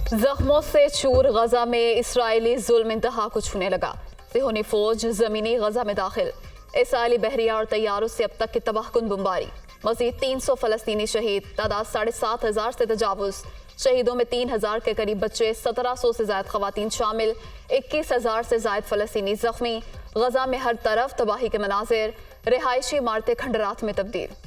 जख्मों से चूर गजा में इसराइली जुल्म इंतहा को छूने लगा। सिहोनी फौज जमीनी गजा में दाखिल। इसराइली बहरिया और तैयारों से अब तक की तबाहकुन बमबारी। मजीद 300 फलस्तीनी शहीद, तादाद 7,500 से तजावुज। शहीदों में 3,000 के करीब बच्चे, 1700 से ज्यादा खवातीन शामिल, 21,000 से ज्यादा फलस्तीनी जख्मी। गजा में हर तरफ तबाही के मनाजिर, रिहायशी इमारतें खंडरात में तब्दील।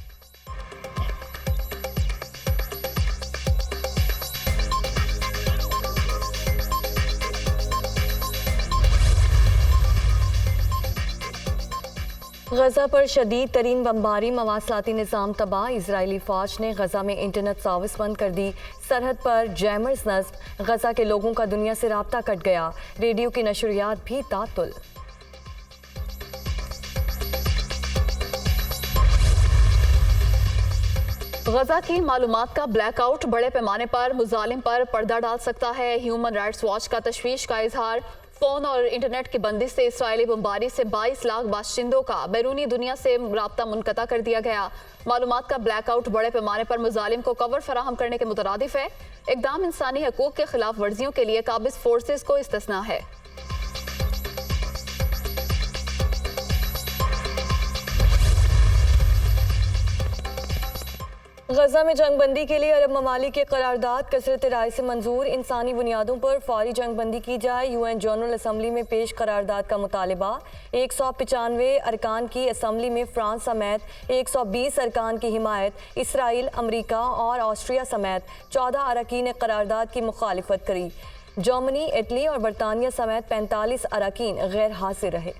गजा पर शदीद तरीन बमबारी, मवासलाती निज़ाम तबाह। इजरायली फौज ने गजा में इंटरनेट सर्विस बंद कर दी। सरहद पर जैमर्स नस्ब, गजा के लोगों का दुनिया से राब्ता कट गया। रेडियो की नशरियात भी तातुल। गजा की मालूमात का ब्लैकआउट बड़े पैमाने पर मुजालिम पर पर्दा डाल सकता है। ह्यूमन राइट्स वॉच का तशवीश का इजहार। फोन और इंटरनेट की बंदिश से इसराइली बमबारी से 22 लाख बाशिंदों का बैरूनी दुनिया से राब्ता मुनक़ता कर दिया गया। मालूमात का ब्लैकआउट बड़े पैमाने पर मुजालिम को कवर फराहम करने के मुतरादिफ है। इक़दाम इंसानी हकूक़ के खिलाफ वर्जियों के लिए काबिज फोर्सेज को इस्तिस्ना है। गजा में जंगबंदी के लिए अरब ममालिक की करारदाद कसरत राय से मंजूर। इंसानी बुनियादों पर फौरी जंगबंदी की जाए। UN जनरल असम्बली में पेश करारदाद का मुतालबा। 195 अरकान की असम्बली में फ्रांस समेत 120 अरकान की हिमायत। इसराइल, अमरीका और ऑस्ट्रिया समेत 14 अरकान ने करारदाद की मुखालिफत करी। जर्मनी, इटली और बरतानिया समेत 45 अरकान गैर हाजिर रहे।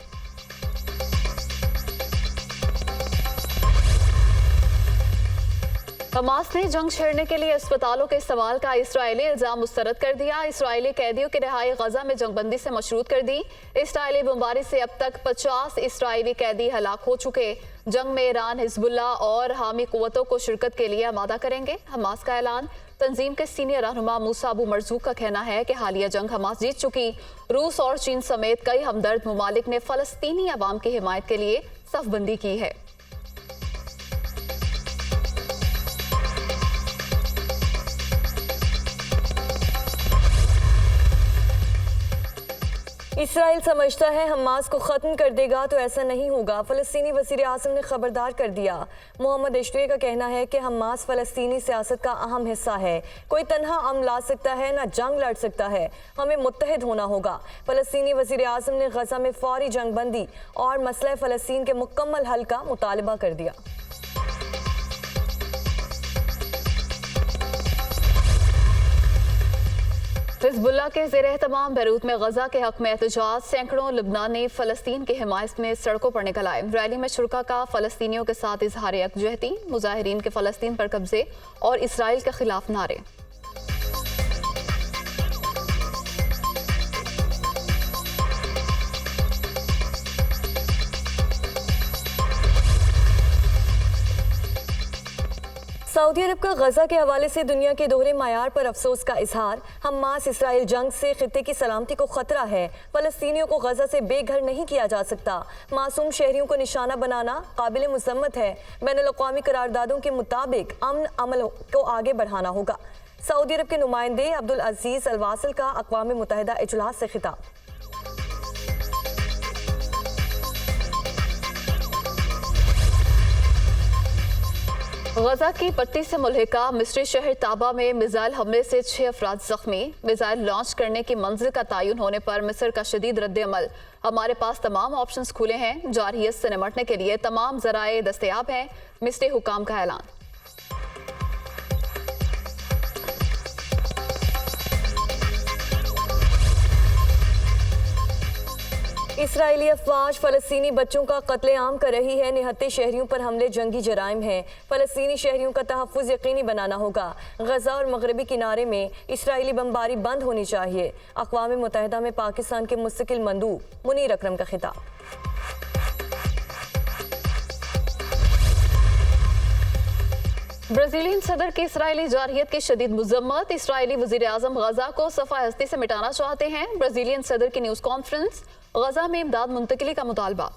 हमास ने जंग छेड़ने के लिए अस्पतालों के इस्तेमाल का इसराइली इल्जाम मुस्तरद कर दिया। इसराइली कैदियों की रिहाई गजा में जंगबंदी से मशरूत कर दी। इसराइली बमबारी से अब तक 50 इसराइली कैदी हलाक हो चुके। जंग में ईरान, हिजबुल्लाह और हामी कुव्वतों को शिरकत के लिए आमादा करेंगे। हमास का ऐलान। तंजीम के सीनियर रहनुमा मूसा अबू मरजूक का कहना है कि हालिया जंग हमास जीत चुकी। रूस और चीन समेत कई हमदर्द ममालिक ने फलस्तीनी अवाम की हिमायत के लिए सफबंदी की है। इसराइल समझता है हमास को ख़त्म कर देगा तो ऐसा नहीं होगा। फ़लस्तीनी वज़ीर आज़म ने खबरदार कर दिया। मोहम्मद इश्तिए का कहना है कि हमास फ़लस्तीनी सियासत का अहम हिस्सा है। कोई तन्हा अमन ला सकता है ना जंग लड़ सकता है। हमें मुत्तहिद होना होगा। फ़लस्तीनी वज़ीर आज़म ने गजा में फ़ौरी जंगबंदी और मसला फ़लस्तीन के मुकम्मल हल का मुतालबा कर दिया। हिजबुल्लाह के ज़ेर एहतमाम बैरूत में गजा के हक में एहतजाज। सैकड़ों लबनानी फ़लस्तीन की हिमायत में सड़कों पर निकल आए। रैली में शुरका का फ़लस्तीनियों के साथ इजहार यकजहती, मुजाहिरीन के फ़लस्तीन पर कब्जे और इसराइल के खिलाफ नारे। सऊदी अरब का गजा के हवाले से दुनिया के दोहरे मायार पर अफसोस का इजहार। हमास इसराइल जंग से खित्ते की सलामती को खतरा है। फ़लस्तीनियों को गजा से बेघर नहीं किया जा सकता। मासूम शहरियों को निशाना बनाना काबिल मुज़म्मत है। बैनुल-अक़वामी करारदादों के मुताबिक अमन अमल को आगे बढ़ाना होगा। सऊदी अरब के नुमाइंदे अब्दुल अजीज़ अल वासिल का अक़वाम मुत्तहिदा इजलास से खिताब। गजा की पट्टी से मुल्हिका मिस्री शहर ताबा में मिसाइल हमले से 6 अफराद जख्मी। मिसाइल लॉन्च करने की मंजिल का तयन होने पर मिस्र का शदीद रद्द-ए-अमल। हमारे पास तमाम ऑप्शंस खुले हैं। जारहियत से निमटने के लिए तमाम ज़राए दस्तयाब हैं। मिस्री हुकाम का ऐलान। इसराइली अफवाज फ़लस्तीनी बच्चों का कत्लेआम कर रही है। निहत्ते शहरियों पर हमले जंगी जराइम हैं। फ़लस्तीनी शहरियों का तहफ़्फ़ुज़ यकीनी बनाना होगा। गजा और मगरबी किनारे में इसराइली बमबारी बंद होनी चाहिए। अक़वाम मुत्तहिदा में पाकिस्तान के मुस्तकिल मंदूब मुनीर अकरम का खिताब। ब्राज़ीलियन सदर की इसराइली जारहियत की शदीद मुज़म्मत। इसराइली वज़ीर आज़म गजा को सफ़ा हस्ती से मिटाना चाहते हैं। ब्राज़ीलियन सदर की न्यूज़ कॉन्फ्रेंस। गजा में इमदाद मुंतकिली का मुतालबा।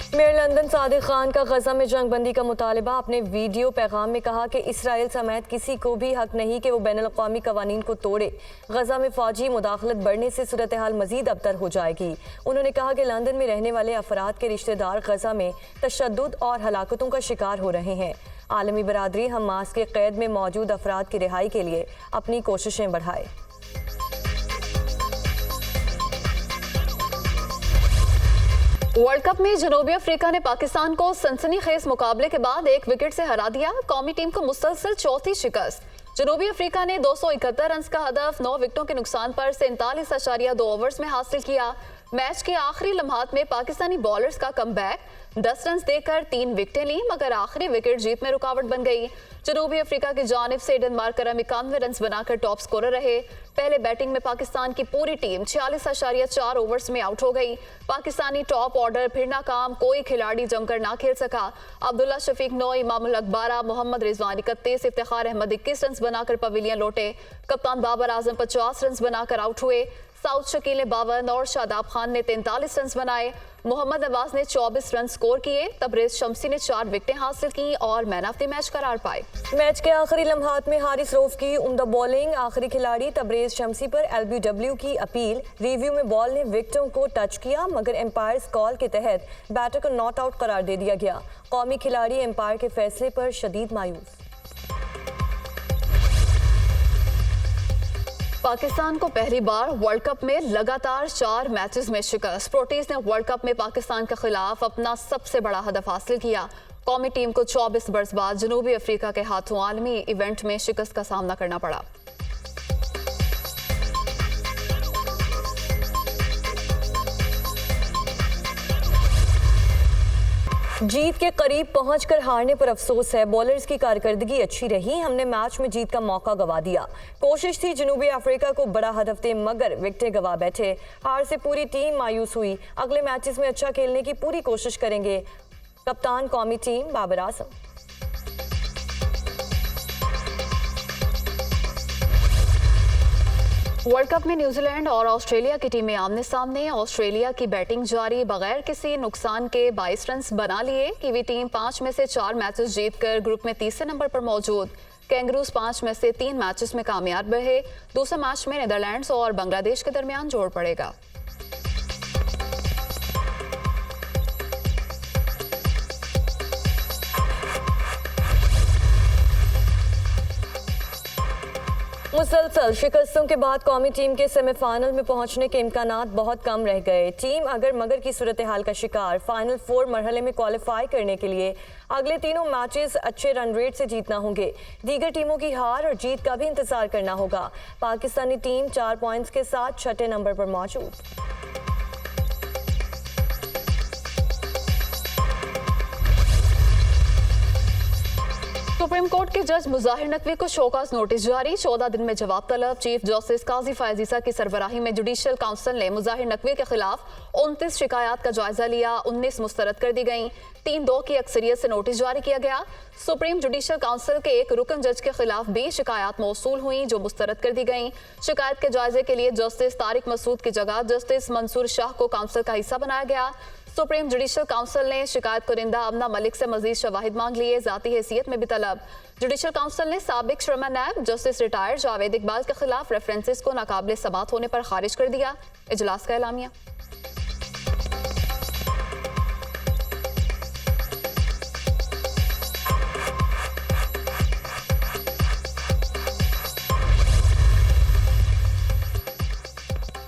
मेयर लंदन सादिक खान का गजा में जंग बंदी का मुतालबा। अपने वीडियो पैगाम में कहा कि इसराइल समेत किसी को भी हक नहीं कि वो बैनुल अक़वामी कवानीन को तोड़े। गजा में फौजी मुदाखलत बढ़ने से सूरत हाल मजीद अबतर हो जाएगी। उन्होंने कहा कि लंदन में रहने वाले अफराद के रिश्तेदार गजा में तशद्दुद और हलाकतों का शिकार हो रहे हैं। आलमी बरादरी हमास के कैद में मौजूद अफराद की रिहाई के लिए अपनी कोशिशें बढ़ाए। वर्ल्ड कप में जनूबी अफ्रीका ने पाकिस्तान को सनसनीखेज मुकाबले के बाद 1 विकेट से हरा दिया। कौमी टीम को मुसलसल चौथी शिकस्त। जनूबी अफ्रीका ने 271 रन का हदफ 9 विकेटों के नुकसान पर 47.2 ओवर्स में हासिल किया। मैच के आखिरी लम्हात में पाकिस्तानी बॉलर्स का कमबैक, 10 रन देकर 3 विकेटें ली, मगर आखिरी विकेट जीत में रुकावट बन गई। जनूबी अफ्रीका की जानिब से एडन मार्करम 91 रन बनाकर टॉप स्कोरर रहे। पहले बैटिंग में पाकिस्तान की पूरी टीम 46.4 ओवर्स में आउट हो गई। पाकिस्तानी टॉप ऑर्डर फिर नाकाम, कोई खिलाड़ी जमकर ना खेल सका। अब्दुल्ला शफीक 9, इमामुल हक 12, मोहम्मद रिजवान 31, इफ्तिखार अहमद 21 रन बनाकर पवेलियन लौटे। कप्तान बाबर आजम 50 रन बनाकर आउट हुए। साउथ शकील ने 52 और शादाब खान ने 43 रन बनाए। मोहम्मद नवाज ने 24 रन स्कोर किए। तबरेज शम्सी ने 4 विकेटें हासिल की और मैन ऑफ द मैच करार पाए। मैच के आखिरी लम्हात में हारिस रऊफ की उम्दा बॉलिंग। आखिरी खिलाड़ी तबरेज शम्सी पर LBW की अपील। रिव्यू में बॉल ने विकेटों को टच किया, मगर एम्पायर्स कॉल के तहत बैटर को नॉट आउट करार दे दिया गया। कौमी खिलाड़ी एम्पायर के फैसले पर शदीद मायूस। पाकिस्तान को पहली बार वर्ल्ड कप में लगातार 4 मैचेस में शिकस्त। प्रोटीज ने वर्ल्ड कप में पाकिस्तान के खिलाफ अपना सबसे बड़ा हदफ हासिल किया। कौमी टीम को 24 बरस बाद जनूबी अफ्रीका के हाथों आलमी इवेंट में शिकस्त का सामना करना पड़ा। जीत के करीब पहुंचकर हारने पर अफसोस है। बॉलर्स की कारकर्दगी अच्छी रही, हमने मैच में जीत का मौका गवा दिया। कोशिश थी जनूबी अफ्रीका को बड़ा हदफ दे, मगर विकेटें गवा बैठे। हार से पूरी टीम मायूस हुई। अगले मैचेस में अच्छा खेलने की पूरी कोशिश करेंगे। कप्तान कौमी team Babar Azam. World cup में न्यूजीलैंड और ऑस्ट्रेलिया की टीमें आमने सामने। ऑस्ट्रेलिया की बैटिंग जारी, बगैर किसी नुकसान के 22 रन बना लिए। कीवी टीम 5 में से 4 मैचेस जीतकर ग्रुप में तीसरे नंबर पर मौजूद। कैंगरूज 5 में से 3 मैचेस में कामयाब रहे। दूसरे मैच में नीदरलैंड्स और बांग्लादेश के दरमियान जोड़ पड़ेगा। मुसलसल शिकस्तों के बाद कौमी टीम के सेमीफाइनल में पहुंचने के इम्कानात बहुत कम रह गए। टीम अगर मगर की सूरत हाल का शिकार। फाइनल 4 मरहले में क्वालिफाई करने के लिए अगले तीनों मैचेस अच्छे रन रेट से जीतना होंगे। दीगर टीमों की हार और जीत का भी इंतजार करना होगा। पाकिस्तानी टीम 4 पॉइंट्स के साथ 6ठे नंबर पर मौजूद। सुप्रीम कोर्ट के जज मुजाहिर नकवी को शोकाज नोटिस जारी। 14 दिन में जवाब तलब। चीफ जस्टिस काजी फायजीसा की सरबराही में जुडिशल काउंसिल ने मुजाहिर नकवी के खिलाफ 29 शिकायत का जायजा लिया। 19 मुस्तरद कर दी गई। 3-2 की अक्सरियत से नोटिस जारी किया गया। सुप्रीम जुडिशल काउंसिल के एक रुकन जज के खिलाफ भी शिकायत मौसूल हुई, जो मुस्तरद कर दी गई। शिकायत के जायजे के लिए जस्टिस तारिक मसूद की जगह जस्टिस मंसूर शाह को काउंसिल का हिस्सा बनाया गया। सुप्रीम जुडिशल काउंसिल ने शिकायत कुरिंदा अमना मलिक से मजीद शवाहिद मांग लिए। जाती हैसियत में भी तलब। जुडिशल काउंसिल ने साबिक chairman NAB justice retired Javed Iqbal के खिलाफ रेफरेंसेस को नाकाबिले समात होने पर खारिज कर दिया। इजलास का एलामिया।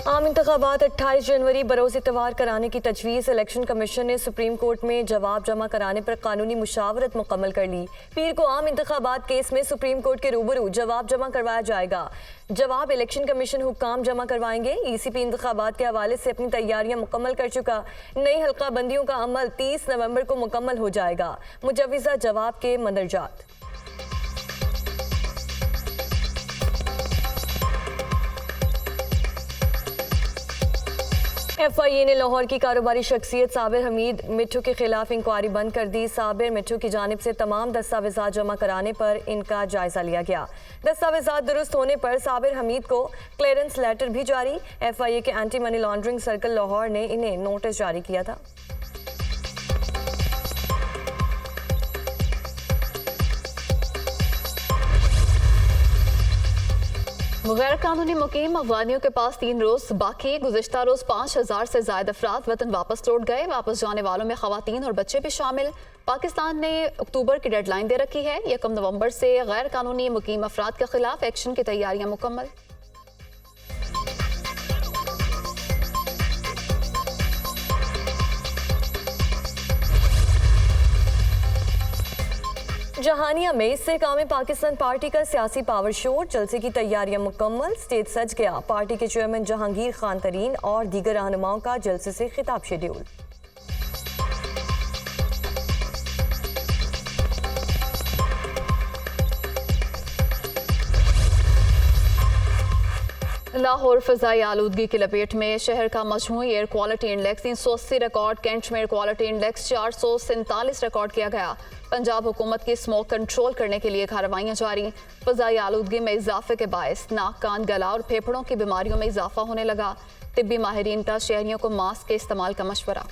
आम इंतखाबात 28 जनवरी बरोज़ इतवार कराने की तजवीज़। इलेक्शन कमीशन ने सुप्रीम कोर्ट में जवाब जमा कराने पर कानूनी मुशावरत मुकम्मल कर ली। पीर को आम इंतखाबात केस में सुप्रीम कोर्ट के रूबरू जवाब जमा करवाया जाएगा। जवाब इलेक्शन कमीशन हुक्काम जमा करवाएंगे। ECP इंतखाबात के हवाले से अपनी तैयारियां मुकम्मल कर चुका। नई हल्का बंदियों का अमल 30 नवंबर को मुकम्मल हो जाएगा। मुजव्विज़ा जवाब के मंदरजात। FIA ने लाहौर की कारोबारी शख्सियत साबिर हमीद मिट्ठू के खिलाफ इंक्वायरी बंद कर दी। साबिर मिट्ठू की जानिब से तमाम दस्तावेजात जमा कराने पर इनका जायजा लिया गया। दस्तावेजात दुरुस्त होने पर साबिर हमीद को क्लियरेंस लेटर भी जारी। FIA के anti money laundering circle Lahore ने इन्हें नोटिस जारी किया था। गैर कानूनी मुकीम अफगानियों के पास 3 रोज बाकी। गुज़िश्ता रोज 5000 से ज्यादा अफराद वतन वापस लौट गए। वापस जाने वालों में खवातीन और बच्चे भी शामिल। पाकिस्तान ने अक्टूबर की डेडलाइन दे रखी है। 1 नवंबर से गैर कानूनी मुकीम अफराद के खिलाफ एक्शन की तैयारियां मुकम्मल। जहानिया में इस्तेहकाम पाकिस्तान पार्टी का सियासी पावर शो। जलसे की तैयारियां मुकम्मल। स्टेज सज गया। पार्टी के चेयरमैन जहांगीर खान तरीन और दीगर रहनुमाओं का जलसे से खिताब शेड्यूल। लाहौर फ़िज़ाई आलूदगी की लपेट में। शहर का मजमूई air quality index 380 record. Cantt में एयर क्वालिटी इंडेक्स 447 रिकॉर्ड किया गया। पंजाब हुकूमत की स्मोक कंट्रोल करने के लिए कार्रवाइयां जारी। फ़िज़ाई आलूदगी में इजाफे के बायस नाक, कान, गला और फेफड़ों की बीमारियों में इजाफा होने लगा। तिब्बी माहिरीन का शहरियों को मास्क के इस्तेमाल का मशवरा।